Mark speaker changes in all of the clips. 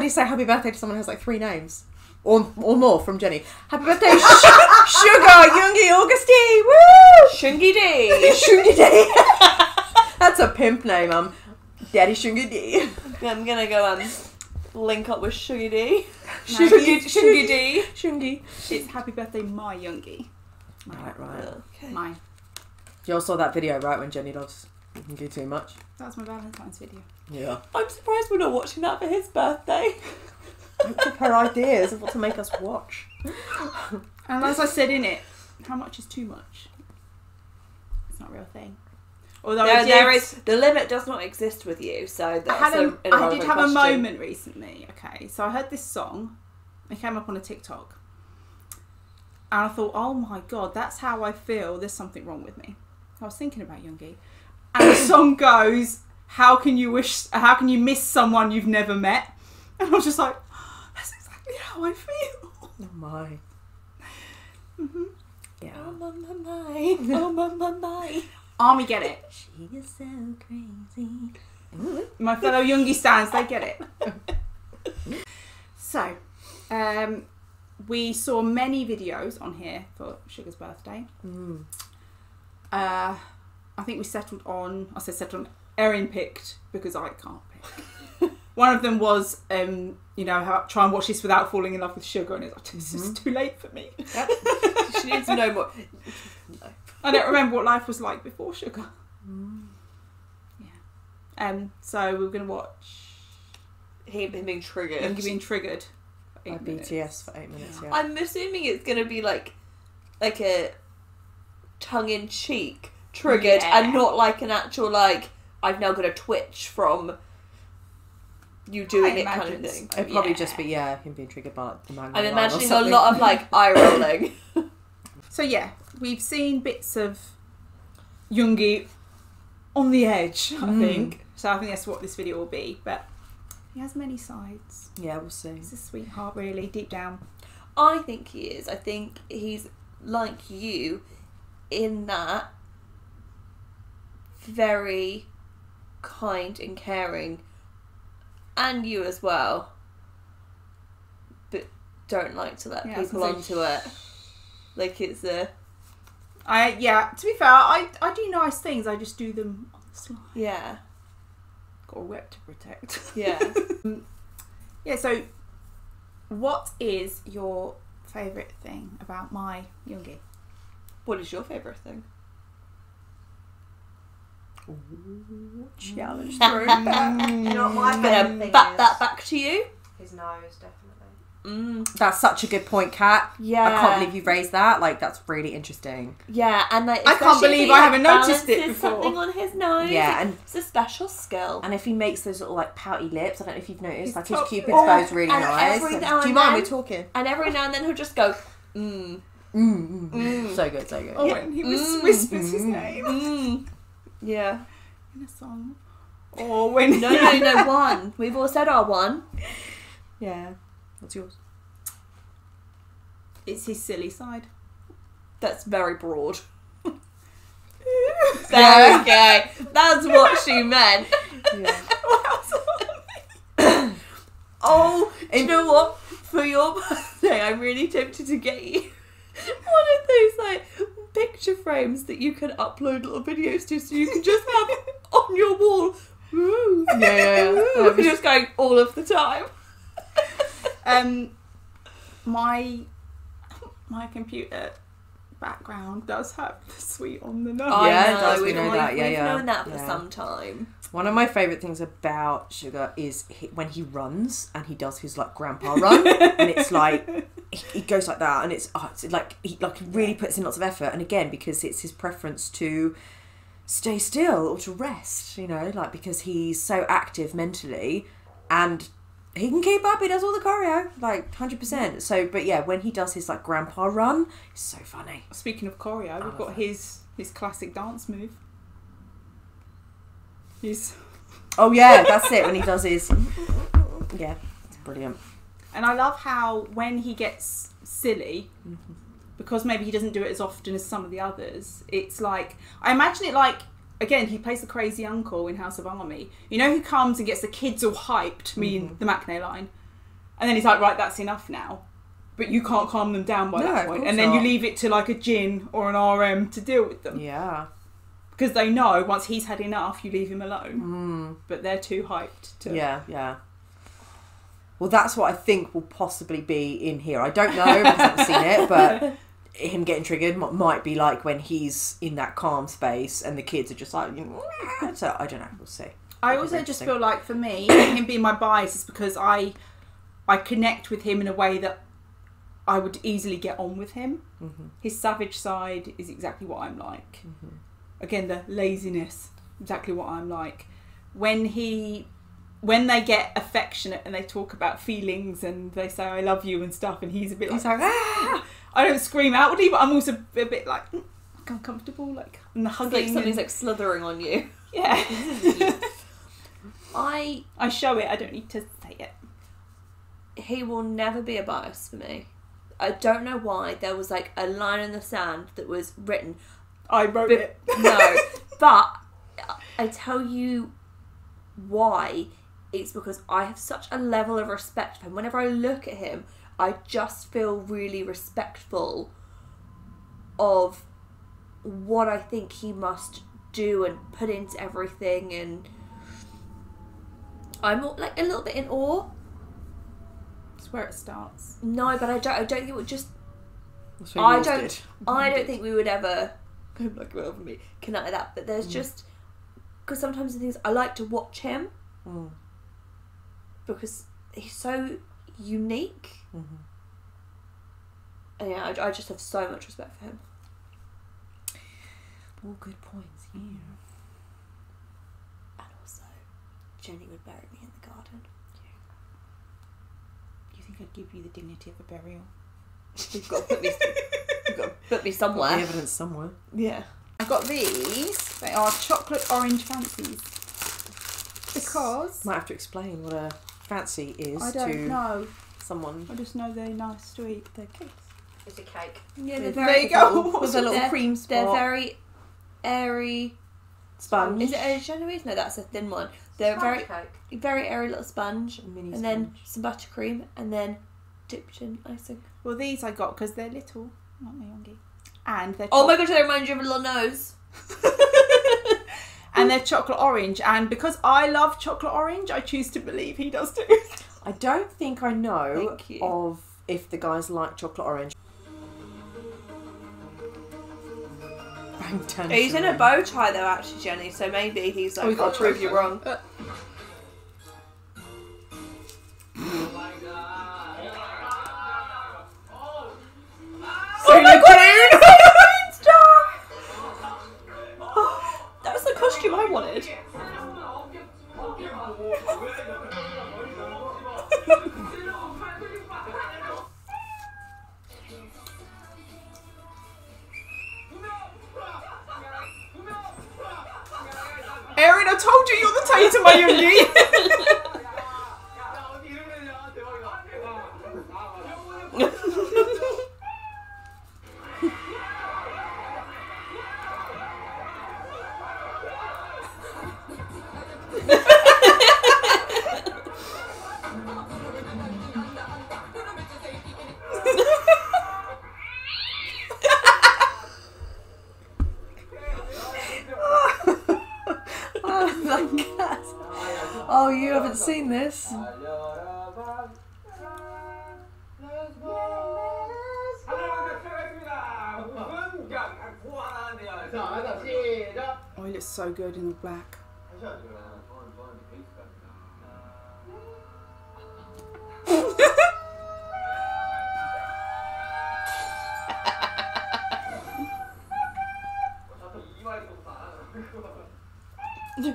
Speaker 1: do you say happy birthday to someone who has like 3 names? Or more from Jenny. Happy birthday, SUGA, yoongi, agustd, woo!
Speaker 2: Shungi D.
Speaker 1: Shungi D. That's a pimp name, Daddy Shungi D.
Speaker 2: I'm gonna go link up with Shungi D.
Speaker 1: Shungi
Speaker 2: D.
Speaker 1: Shungi.
Speaker 3: It's happy birthday, my yoongi.
Speaker 1: Right.
Speaker 2: Okay.
Speaker 3: Mine.
Speaker 1: You all saw that video, right, when Jenny loves yoongi too much?
Speaker 3: That was my Valentine's video.
Speaker 1: Yeah.
Speaker 2: I'm surprised we're not watching that for his birthday.
Speaker 1: Don't give her ideas of what to make us watch.
Speaker 3: And as I said in it, how much is too much? It's not a real thing. Although
Speaker 2: the limit does not exist with you, so that's
Speaker 3: I did have a
Speaker 2: question.
Speaker 3: moment recently. Okay, so I heard this song. It came up on a TikTok, and I thought, oh my god, that's how I feel. There's something wrong with me. I was thinking about yoongi, and the song goes, "How can you miss someone you've never met?" And I was just like, that's exactly how I feel.
Speaker 1: Oh my.
Speaker 3: Mm-hmm.
Speaker 1: Yeah.
Speaker 2: Oh my. Oh my.
Speaker 3: Army get it.
Speaker 1: She is so crazy.
Speaker 3: My fellow yoongi stands, they get it. So, we saw many videos on here for Suga's birthday. I think we settled on, Erin picked because I can't pick. One of them was, try and watch this without falling in love with Suga, and it's like, this is too late for me.
Speaker 2: Yep. She needs to know more. No.
Speaker 3: I don't remember what life was like before Suga. Yeah. So we're going to watch
Speaker 2: him being triggered.
Speaker 3: Him being triggered.
Speaker 1: By BTS for 8 minutes, yeah.
Speaker 2: I'm assuming it's going to be like a tongue-in-cheek triggered, and not like an actual, like, I've now got a twitch from you doing it kind of thing.
Speaker 1: It'd probably just be, him being triggered by like, the magnet.
Speaker 2: I'm imagining a lot of like eye rolling.
Speaker 3: So yeah, we've seen bits of yoongi on the edge, I think. So I think that's what this video will be. But he has many sides.
Speaker 1: Yeah, we'll see.
Speaker 3: He's a sweetheart, really, deep down.
Speaker 2: I think he is. I think he's like you in that very kind and caring, and you as well, but don't like to let people onto it. Like it's a...
Speaker 3: to be fair, I do nice things, I just do them on the slide.
Speaker 2: Yeah.
Speaker 3: Got a whip to protect.
Speaker 2: Yeah.
Speaker 3: Yeah, so what is your favourite thing about my yoongi?
Speaker 2: What is your favourite thing?
Speaker 1: Ooh, challenge.
Speaker 4: Not my
Speaker 2: I'm
Speaker 4: favourite
Speaker 2: gonna
Speaker 4: thing
Speaker 2: bat
Speaker 4: is
Speaker 2: that back to you.
Speaker 4: his nose, definitely.
Speaker 1: That's such a good point, Kat.
Speaker 2: Yeah.
Speaker 1: I can't believe you raised that. Like, that's really interesting.
Speaker 2: Yeah, and like
Speaker 3: I can't believe I haven't noticed it
Speaker 2: balances
Speaker 3: before.
Speaker 2: something on his nose.
Speaker 1: Yeah, and
Speaker 2: it's a special skill.
Speaker 1: And if he makes those little like pouty lips, I don't know if you've noticed, like his
Speaker 3: top
Speaker 1: cupid's
Speaker 3: lip.
Speaker 1: bow's really
Speaker 2: And
Speaker 1: nice.
Speaker 2: every
Speaker 1: Do
Speaker 2: now and
Speaker 1: you mind
Speaker 2: then-
Speaker 1: we're talking?
Speaker 2: And every now and then he'll just go,
Speaker 1: So good, so good.
Speaker 3: Oh, and he whispers his name
Speaker 2: Yeah.
Speaker 3: in a song. Or when...
Speaker 2: No, one. We've all said our one.
Speaker 1: Yeah. What's yours?
Speaker 3: It's his silly side.
Speaker 2: That's very broad. There we go. That's what she meant.
Speaker 1: Yeah.
Speaker 2: Oh, do you know what? For your birthday, I'm really tempted to get you one of those like picture frames that you can upload little videos to, so you can just have on your wall. Woo.
Speaker 1: Yeah.
Speaker 2: You're just going all of the time.
Speaker 3: My computer background does have the sweet on the nose.
Speaker 1: Yeah, it
Speaker 2: I
Speaker 1: does,
Speaker 2: know.
Speaker 1: we know that,
Speaker 2: We've
Speaker 1: yeah.
Speaker 2: known that for
Speaker 1: Yeah.
Speaker 2: some time.
Speaker 1: One of my favourite things about Suga is when he runs and he does his like grandpa run, and it's like he goes like that, and it's like he really puts in lots of effort. And again, because it's his preference to stay still or to rest, like because he's so active mentally, and he can keep up. He does all the choreo, like 100%. So, but yeah, when he does his like grandpa run, it's so funny.
Speaker 3: Speaking of choreo, we've got his classic dance move.
Speaker 1: Oh yeah, that's it. When he does his, yeah, it's brilliant.
Speaker 3: And I love how when he gets silly, because maybe he doesn't do it as often as some of the others, it's like, I imagine it like, again, he plays the crazy uncle in House of Army. Who comes and gets the kids all hyped, the Macne line. And then he's like, right, that's enough now. But you can't calm them down by that point. And then you leave it to like a djinn or an RM to deal with them.
Speaker 1: Yeah.
Speaker 3: Because they know once he's had enough, you leave him alone. But they're too hyped to...
Speaker 1: Yeah. Well, that's what I think will possibly be in here. I don't know because I haven't seen it, but him getting triggered might be like when he's in that calm space and the kids are just like, so I don't know. We'll see.
Speaker 3: I also just feel like for me, him being my bias is because I connect with him in a way that I would easily get on with him. His savage side is exactly what I'm like. Again, the laziness, exactly what I'm like. When they get affectionate and they talk about feelings and they say I love you and stuff, and he's a bit like ah! I don't scream outwardly, but I'm also a bit like uncomfortable, like and the hugging.
Speaker 2: Like something's like slithering on you.
Speaker 3: Yeah.
Speaker 2: I
Speaker 3: show it. I don't need to say it.
Speaker 2: He will never be a bias for me. I don't know why. There was like a line in the sand that was written.
Speaker 3: I wrote it.
Speaker 2: No, but I tell you why. It's because I have such a level of respect for him. Whenever I look at him, I just feel really respectful of what I think he must do and put into everything, and I'm like a little bit in awe.
Speaker 3: That's where it starts.
Speaker 2: No, but I don't think it would just.
Speaker 1: I
Speaker 2: don't think we would ever. I'm not going over me connect like that, but there's just because sometimes the things I like to watch him because he's so unique. And yeah, I just have so much respect for him.
Speaker 1: All good points. Yeah.
Speaker 2: And also, Jenny would bury me in the garden.
Speaker 3: Do you think I'd give you the dignity of a burial?
Speaker 2: You've got to put me somewhere.
Speaker 1: Got the evidence somewhere.
Speaker 2: Yeah.
Speaker 3: I got these. They are chocolate orange fancies. Because
Speaker 1: Might have to explain what a fancy is
Speaker 3: I don't know.
Speaker 1: someone.
Speaker 3: I just know they're nice to eat. They're cakes.
Speaker 4: It's a cake.
Speaker 2: Yeah, they're
Speaker 3: There
Speaker 2: very
Speaker 3: you go.
Speaker 2: with a little cream spot. They're very airy.
Speaker 1: Sponge.
Speaker 2: Is it a Genoese? No, that's a thin one. They're
Speaker 4: Sponge
Speaker 2: very, very airy little sponge,
Speaker 1: Mini
Speaker 2: and then some buttercream, and then dipped in icing.
Speaker 3: Well, these I got because they're little, not minyoongi, and they're
Speaker 2: Oh my gosh, they remind you of a little nose.
Speaker 3: and they're chocolate orange. And because I love chocolate orange, I choose to believe he does too.
Speaker 1: I don't think I know
Speaker 2: Thank you.
Speaker 1: of if the guys like chocolate orange.
Speaker 2: He's in a bow tie though, actually, Jenny. So maybe he's like, I'll prove you wrong.
Speaker 3: Oh my god!
Speaker 2: Stop! That was the costume I wanted.
Speaker 3: Erin, I told you you're the tater, my yoongi.
Speaker 1: Oh, you haven't seen this?
Speaker 3: Oh, he looks so good in the black.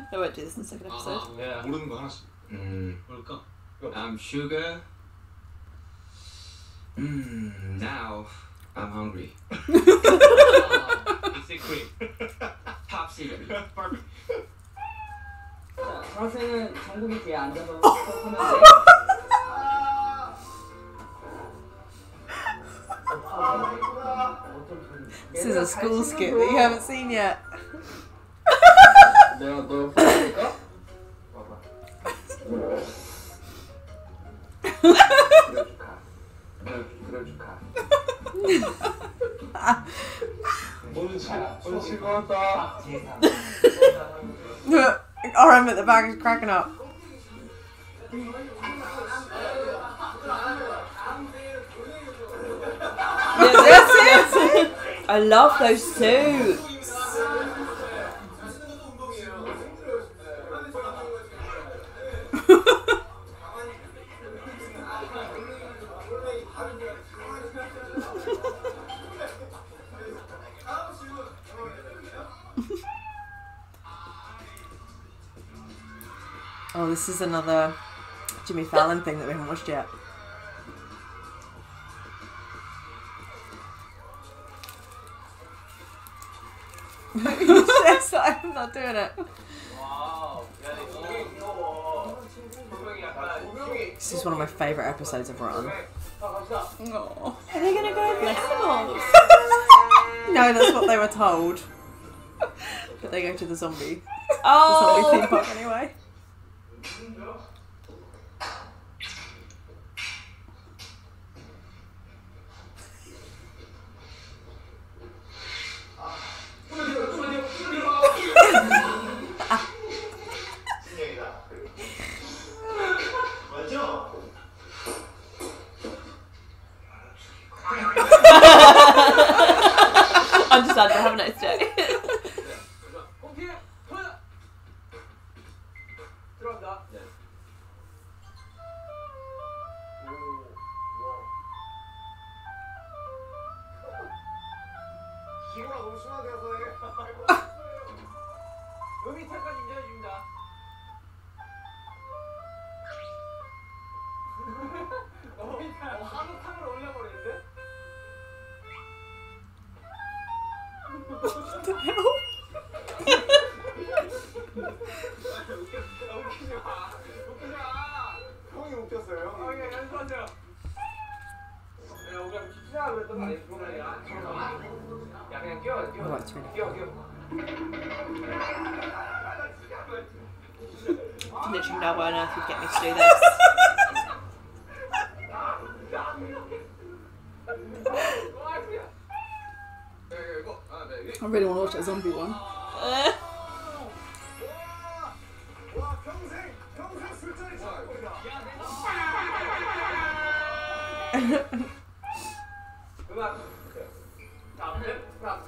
Speaker 2: I won't do this in the second episode.
Speaker 5: 모르는 거 하나씩. 뭘까? I'm SUGA. Now I'm hungry. Basic cream. Top secret. Perfect.
Speaker 6: 선생은 정국이 뒤에 앉아서 하면
Speaker 1: This is a school skit that you haven't seen yet.
Speaker 6: 내가 너 보여줄까? 봐봐.
Speaker 5: 생일 축하. 오늘 즐거웠다.
Speaker 1: RM at the back is cracking up.
Speaker 2: Yes, I love those suits.
Speaker 1: Oh, this is another Jimmy Fallon thing that we haven't watched yet. Yes, I'm not doing it. This is one of my favourite episodes of Run.
Speaker 3: Oh.
Speaker 2: Are they gonna go festivals?
Speaker 1: No, that's what they were told. But they go to the zombie
Speaker 2: Oh,
Speaker 1: theme park anyway.
Speaker 2: I'm just sad to have a nice day.
Speaker 1: Oh, it's really
Speaker 2: Literally no way on earth would get me to do this.
Speaker 3: I really want to watch that zombie one.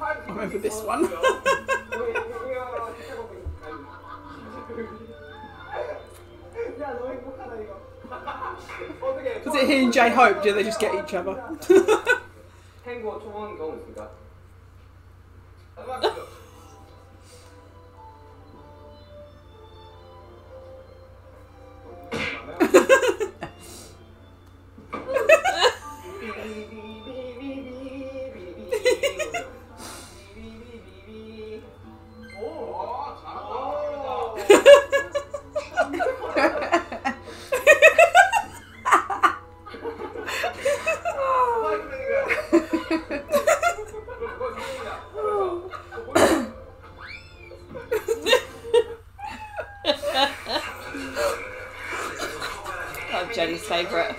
Speaker 3: I remember this one. Was it he and J Hope? Do they just get each other?
Speaker 5: 탱고 초본 경우 있습니까?
Speaker 2: I'm Jenny's favourite.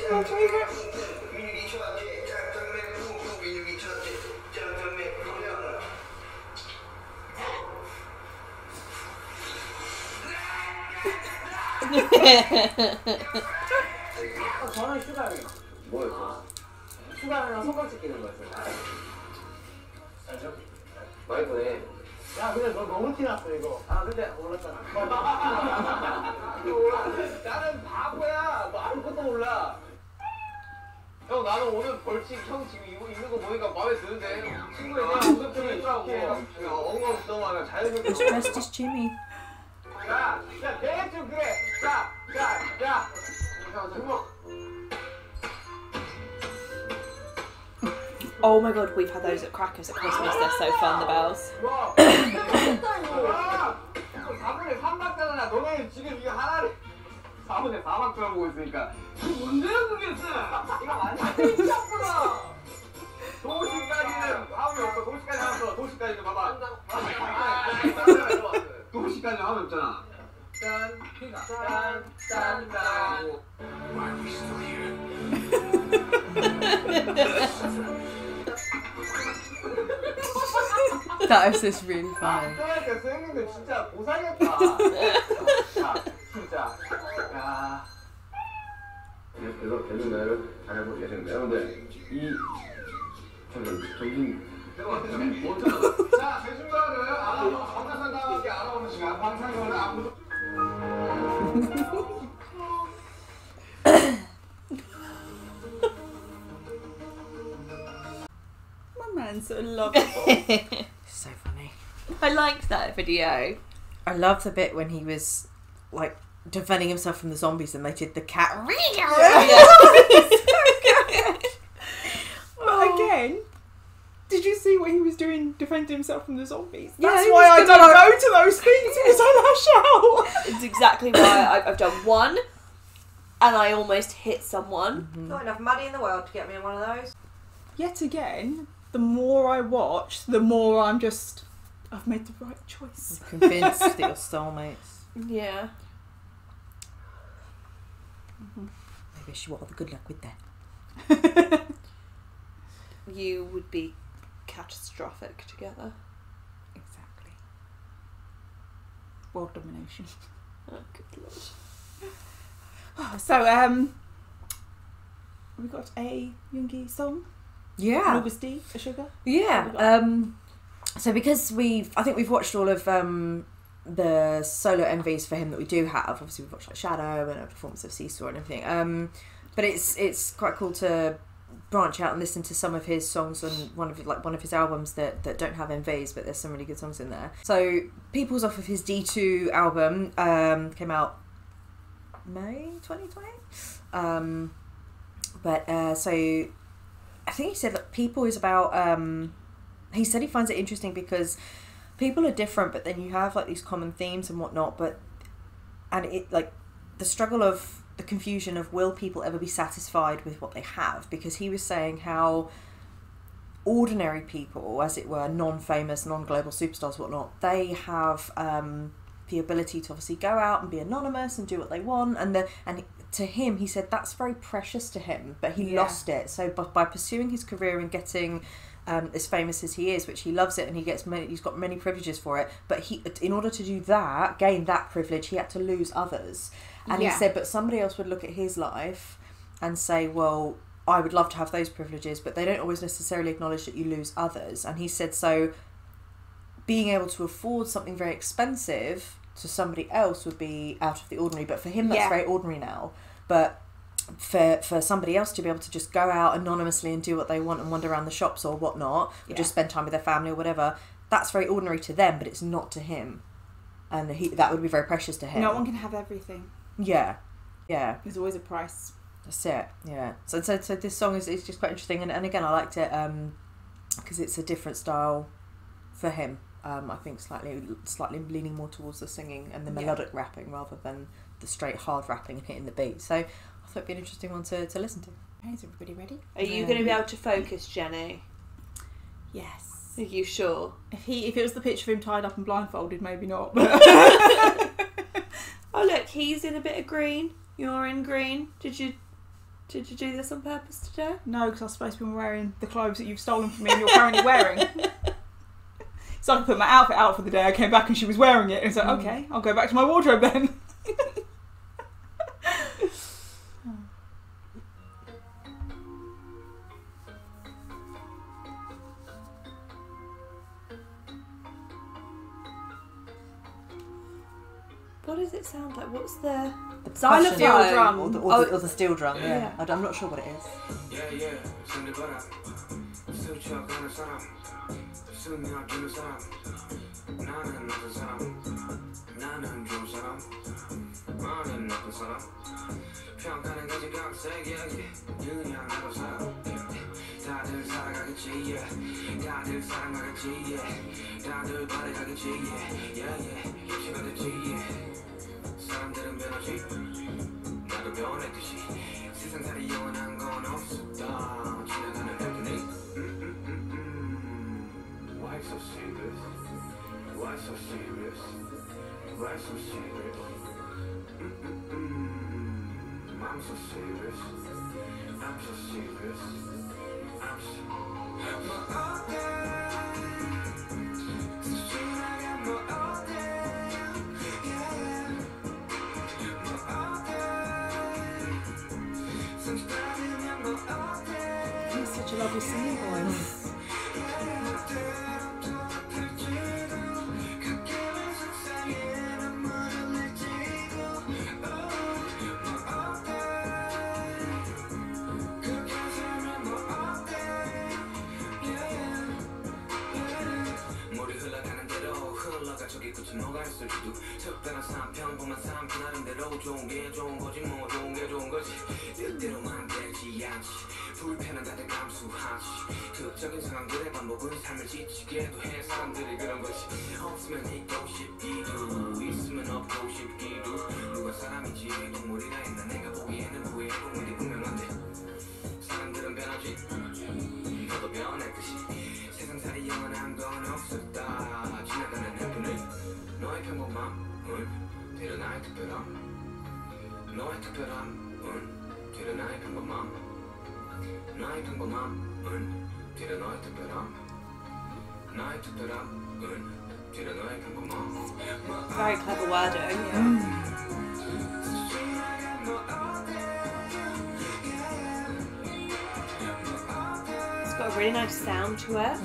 Speaker 5: 저는 슈가요. 뭐였어? 슈가랑 손깍지 끼는 거였어. 알죠? 마이크네. 야, 근데 너 너무 티났어 이거. 아, 근데 몰랐잖아. 나는 바보야. 너 아무것도 몰라. 형, 나는 오늘 벌칙 형 지금 이거 입는 거 보니까 마음에 드는데. 친구에 대한 모습들이 있더라고. 엉엉 너무 많아. 자연스럽게.
Speaker 1: He's dressed as Jimmy.
Speaker 5: 야, 대충 그래. 야. 주먹.
Speaker 2: Oh my god, we've had those at Crackers at Christmas. They're so fun, the bells.
Speaker 5: 4분의 3박자잖아. 너네 지금 이거 하나를 4분의 4박자를 보고 있으니까 뭔데요 그게? 이거 완전 미쳤구나. 도시까지는 화음이 없어. 도시까지 하면 없어. 도시까지는 봐봐. 도시까지 화음이 없잖아. 짠.
Speaker 1: That was just really funny.
Speaker 5: 편하게 쌤인데 진짜 못 살겠다. 자, 진짜. 야. 그래서 되는 대로 잘하고 계시는데 여러분들 이 정신 자, 배순가를 알아보고 전화상담하게 알아보는 시간 방탄소는 아무도
Speaker 3: My man's so lovable.
Speaker 1: So funny.
Speaker 2: I liked that video.
Speaker 1: I love the bit when he was like defending himself from the zombies and they did the cat.
Speaker 3: But again, did you see what he was doing defending himself from the zombies?
Speaker 1: Yeah,
Speaker 3: That's
Speaker 1: he
Speaker 3: why I
Speaker 1: was
Speaker 3: don't
Speaker 1: gonna-
Speaker 3: go to those things because I lash out.
Speaker 2: It's exactly why I've done one, and I almost hit someone.
Speaker 4: Not enough money in the world to get me in one of those.
Speaker 3: Yet again, the more I watch, the more I'm just, I've made the right choice.
Speaker 1: I'm convinced that you're soulmates.
Speaker 2: Yeah.
Speaker 1: I wish you all the good luck with that.
Speaker 2: You would be catastrophic together.
Speaker 3: Exactly. World domination.
Speaker 2: Oh, good lord.
Speaker 3: So, we got a yoongi song.
Speaker 1: Yeah.
Speaker 3: agustd, a sugar.
Speaker 1: Yeah. So because I think we've watched all of the solo MVs for him that we do have. Obviously, we've watched like Shadow and a performance of Seesaw and everything. But it's quite cool to branch out and listen to some of his songs on one of his albums that don't have MVs, but there's some really good songs in there. So People's off of his D2 album, came out May 2020. So I think he said that People is about. He said he finds it interesting because people are different, but then you have like these common themes and whatnot. And it like the struggle of the confusion of will people ever be satisfied with what they have? Because he was saying how ordinary people, as it were, non-famous, non-global superstars, whatnot, they have the ability to obviously go out and be anonymous and do what they want, and to him, he said that's very precious to him, but he lost it. So by pursuing his career and getting as famous as he is, which he loves it, and he's got many privileges for it, but in order to do that, gain that privilege, he had to lose others. And he said, but somebody else would look at his life and say, well, I would love to have those privileges, but they don't always necessarily acknowledge that you lose others. And he said, so being able to afford something very expensive to somebody else would be out of the ordinary, but for him that's very ordinary now. But for somebody else to be able to just go out anonymously and do what they want and wander around the shops or whatnot, or just spend time with their family or whatever, that's very ordinary to them, but it's not to him. And that would be very precious to him.
Speaker 3: No one can have everything.
Speaker 1: Yeah.
Speaker 3: There's always a price.
Speaker 1: That's it. Yeah. So this song is just quite interesting, and again I liked it because it's a different style for him. I think slightly leaning more towards the singing and the melodic rapping rather than the straight hard rapping and hitting the beat. So I thought it'd be an interesting one to listen to.
Speaker 3: Okay, is everybody ready?
Speaker 2: Are you going to be able to focus, Jenny?
Speaker 3: Yes.
Speaker 2: Are you sure?
Speaker 3: If it was the picture of him tied up and blindfolded, maybe not.
Speaker 2: Oh look, he's in a bit of green. You're in green. Did you do this on purpose today?
Speaker 3: No, because I was supposed to be wearing the clothes that you've stolen from me and you're currently wearing. So I could put my outfit out for the day. I came back and she was wearing it. And it's like, okay, I'll go back to my wardrobe then.
Speaker 2: What does it sound like? What's the
Speaker 1: percussion
Speaker 3: Steel drum.
Speaker 1: or the steel drum? Yeah. I'm not sure what it is.
Speaker 5: 사람들은 변하지 나도 변했듯이 세상살이 영원한 건 없었다 지나가는 패턴이 Why so serious? Why so serious? Why so serious? I'm so serious. I'm so serious. I'm so
Speaker 3: love his singing voice.
Speaker 5: 특별한 삶 평범한 삶 그 나름대로 좋은 게 좋은 거지 뭐 좋은 게 좋은 거지 뜻대로만 되지 않지 불편한 다들 감수하지 극적인 상황들의 반복은 삶을 지치게도 해 사람들이 그런 거지 없으면 있고 싶기도 있으면 없고 싶기도 누가 사람인지 동물이라 했나 내가 보기에는 후회의 동물이 분명한데 사람들은 변하지 너도 변했듯이 세상살이 영원한 건 없었다 지나가는 해뿐을 너의 평범함은 되려 나의 특별함 너의 특별함은 되려 나의 평범함 나의 평범함은 되려 너의 특별함 나의 특별함은 되려 너의 평범함
Speaker 2: Very clever wording. It's got a really nice sound to it.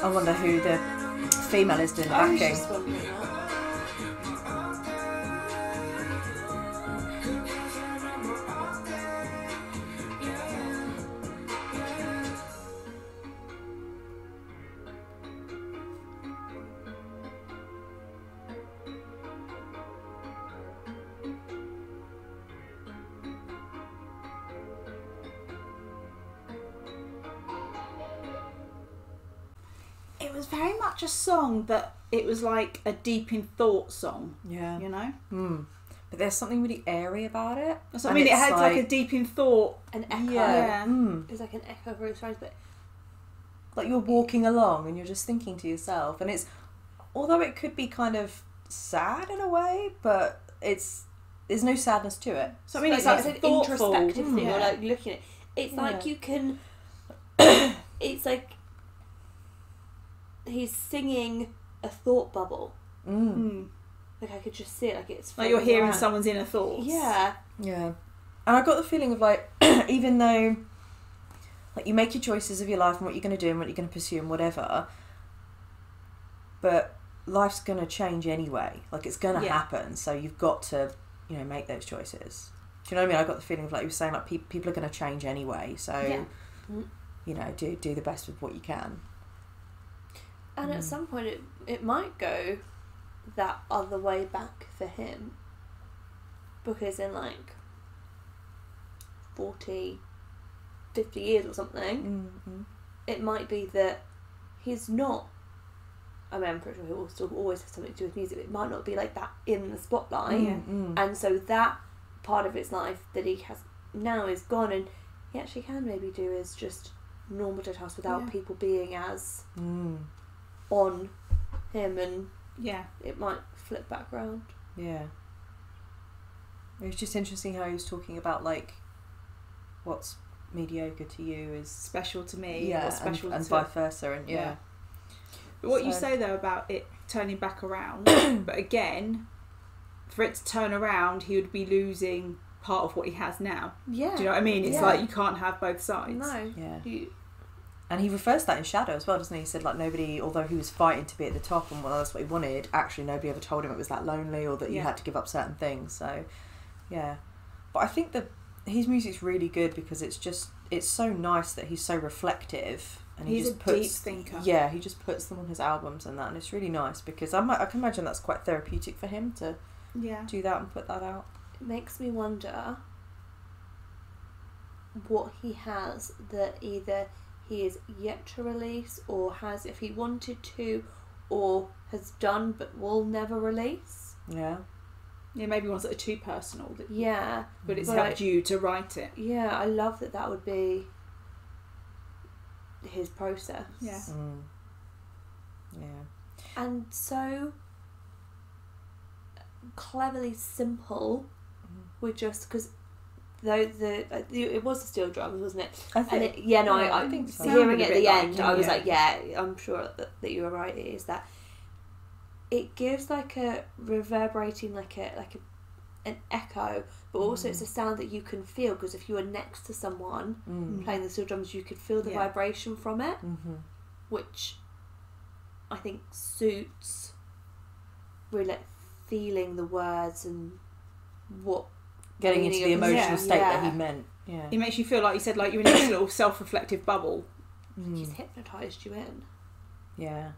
Speaker 1: I wonder who the female is doing the
Speaker 2: I was
Speaker 1: backing.
Speaker 2: just wondering that.
Speaker 3: It was very much a song that it was like a deep in thought song,
Speaker 1: Yeah.
Speaker 3: you know?
Speaker 1: But there's something really airy about it.
Speaker 3: That's what I mean, it had like a deep in thought.
Speaker 2: An echo.
Speaker 3: Yeah.
Speaker 2: It's like an echo of Rose Rise, but
Speaker 1: Like you're walking along and you're just thinking to yourself, and it's, although it could be kind of sad in a way, but there's no sadness to it.
Speaker 3: So I mean, it's
Speaker 2: like
Speaker 3: like
Speaker 2: an
Speaker 3: thoughtful.
Speaker 2: introspective thing.
Speaker 3: Yeah.
Speaker 2: Or like looking at it. It's like
Speaker 1: Yeah.
Speaker 2: you can. It's like he's singing a thought bubble. Like I could just see it. Like it's
Speaker 3: Like you're
Speaker 2: floating
Speaker 3: hearing
Speaker 2: around.
Speaker 3: someone's inner thoughts.
Speaker 2: Yeah.
Speaker 1: Yeah. And I got the feeling of like, even though, like, you make your choices of your life and what you're going to do and what you're going to pursue and whatever, but life's going to change anyway. Like, it's going to
Speaker 3: Yeah.
Speaker 1: happen. So you've got to, you know, make those choices. Do you know what I mean? I got the feeling of, like, you were saying, like, people are going to change anyway. So,
Speaker 2: Yeah.
Speaker 1: you know, do the best with what you can.
Speaker 2: And at some point, it might go that other way back for him, because in like 40, 50 years or something, it might be that he's not. I mean, I'm pretty sure he will still always have something to do with music. But it might not be like that in the spotlight, and so that part of his life that he has now is gone, and he actually can maybe do is just normal house without people being as on him, and it might flip back round.
Speaker 1: Yeah. It was just interesting how he was talking about, like, what's mediocre to you is
Speaker 3: Special to me.
Speaker 1: yeah,
Speaker 3: Or special
Speaker 1: and
Speaker 3: to
Speaker 1: vice versa, and yeah.
Speaker 3: But what you
Speaker 1: So-
Speaker 3: say though about it turning back around, but again, for it to turn around, he would be losing part of what he has now.
Speaker 2: Yeah.
Speaker 3: Do you know what I mean? It's
Speaker 2: Yeah.
Speaker 3: like you can't have both sides.
Speaker 2: No.
Speaker 1: Yeah.
Speaker 2: You,
Speaker 1: And he refers to that in Shadow as well, doesn't he? He said, like, nobody, although he was fighting to be at the top and well, that's what he wanted, actually nobody ever told him it was that lonely or that you had to give up certain things. So, yeah. But I think that his music's really good because it's so nice that he's so reflective. And he
Speaker 3: He's
Speaker 1: just
Speaker 3: a
Speaker 1: puts,
Speaker 3: deep thinker.
Speaker 1: Yeah, he just puts them on his albums and that. And it's really nice because I can imagine that's quite therapeutic for him to do that and put that out.
Speaker 2: it makes me wonder what he has that either he is yet to release or has if he wanted to or has done but will never release.
Speaker 1: Yeah.
Speaker 3: Yeah, maybe one's that are too personal,
Speaker 2: Yeah.
Speaker 3: but it's
Speaker 2: But
Speaker 3: helped you to write it.
Speaker 2: Yeah, I love that would be his process.
Speaker 3: Yeah.
Speaker 1: Yeah.
Speaker 2: And so cleverly simple with just because though it was the steel drums, wasn't it?
Speaker 1: I
Speaker 2: And
Speaker 1: think,
Speaker 2: I
Speaker 1: I think so.
Speaker 2: hearing
Speaker 3: Sounded
Speaker 2: it
Speaker 3: a
Speaker 2: at the
Speaker 3: bit like
Speaker 2: end,
Speaker 3: it,
Speaker 2: I was
Speaker 3: yeah.
Speaker 2: like, yeah, I'm sure that you were right. It is that it gives like a reverberating, like an echo, but also it's a sound that you can feel, because if you were next to someone playing the steel drums, you could feel the vibration from it, which I think suits really like feeling the words and what
Speaker 1: getting into the emotional state that he meant. Yeah,
Speaker 3: it makes you feel like you said, like you're in this little self-reflective bubble.
Speaker 2: He's hypnotised you in.
Speaker 1: Yeah.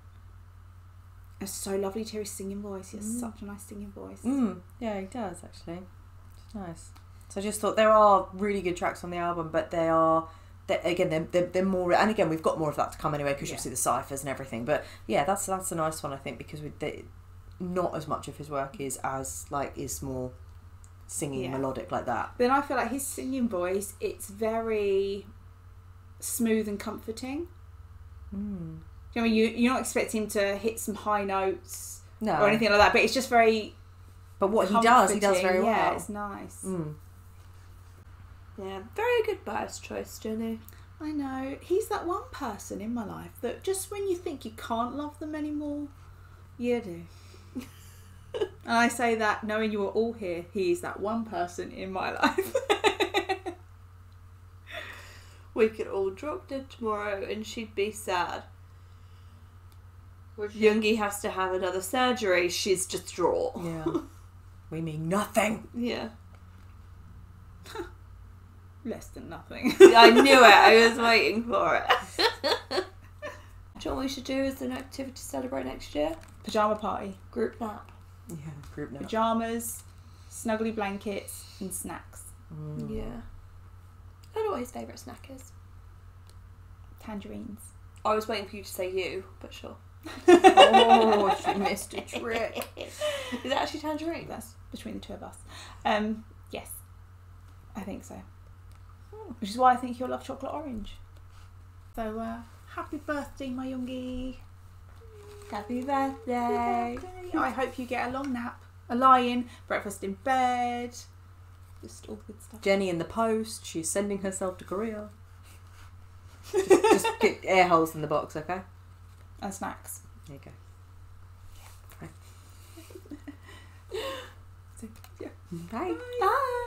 Speaker 3: It's so lovely to hear his singing voice. He has such a nice singing voice.
Speaker 1: Yeah, he does actually. It's nice. So I just thought there are really good tracks on the album, but they're more. And again, we've got more of that to come anyway, because you'll see the ciphers and everything. But yeah, that's a nice one, I think, because not as much of his work is more singing melodic like that.
Speaker 3: Then I feel like his singing voice, it's very smooth and comforting. You know, you're not expecting him to hit some high notes or anything like that, but it's just very.
Speaker 1: But what he does very well.
Speaker 3: Yeah, it's nice.
Speaker 2: Yeah, very good bias choice, Jenny.
Speaker 3: I know. He's that one person in my life that just when you think you can't love them anymore, you do. And I say that knowing you are all here, he is that one person in my life.
Speaker 2: We could all drop dead tomorrow and she'd be sad. Yoongi has to have another surgery. She's distraught.
Speaker 1: Yeah. We mean nothing.
Speaker 2: Yeah.
Speaker 3: Less than nothing.
Speaker 2: I knew it. I was waiting for it. Do you know what we should do as an activity to celebrate next year?
Speaker 3: Pyjama party.
Speaker 2: Group nap.
Speaker 1: Yeah, group nap.
Speaker 3: Pyjamas, snuggly blankets, and snacks.
Speaker 2: Yeah. I don't know what his favourite snack is.
Speaker 3: Tangerines.
Speaker 2: I was waiting for you to say you, but sure.
Speaker 1: Oh, she missed a trick.
Speaker 2: Is it actually tangerine?
Speaker 3: That's between the two of us. Yes. I think so. Which is why I think you'll love chocolate orange. So, happy birthday, my yoongi.
Speaker 2: Happy birthday.
Speaker 3: I hope you get a long nap, a lie-in, breakfast in bed, just all good stuff.
Speaker 1: Jenny in the post. She's sending herself to Korea. Just get air holes in the box, okay?
Speaker 3: And snacks.
Speaker 1: There you go.
Speaker 3: So, yeah.
Speaker 1: Bye.
Speaker 2: Bye.